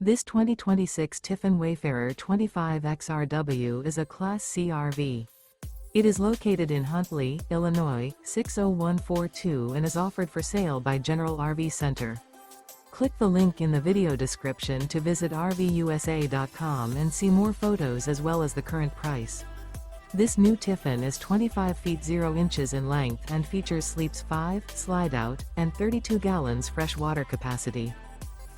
This 2026 Tiffin Wayfarer 25 XRW is a Class C RV. It is located in Huntley, Illinois, 60142 and is offered for sale by General RV Center. Click the link in the video description to visit RVUSA.com and see more photos as well as the current price. This new Tiffin is 25 feet 0 inches in length and features sleeps 5, slide-out, and 32 gallons fresh water capacity.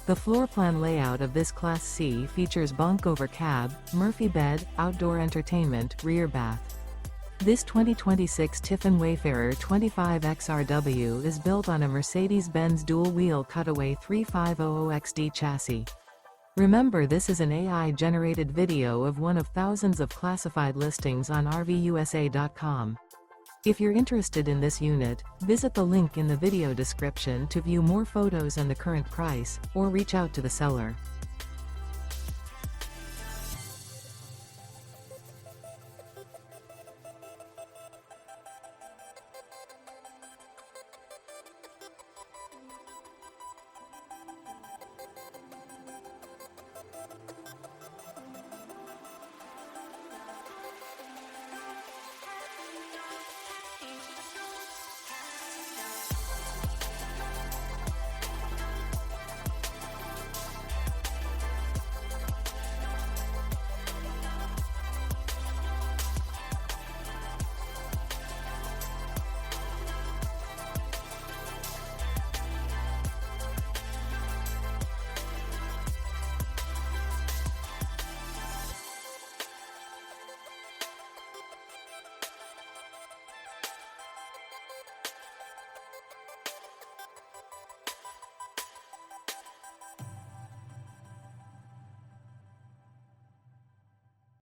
The floor plan layout of this Class C features bunk over cab, Murphy bed, outdoor entertainment, rear bath. This 2026 Tiffin Wayfarer 25 XRW is built on a Mercedes-Benz Dual Wheel Cutaway 3500XD chassis. Remember, this is an AI-generated video of one of thousands of classified listings on RVUSA.com. If you're interested in this unit, visit the link in the video description to view more photos and the current price, or reach out to the seller.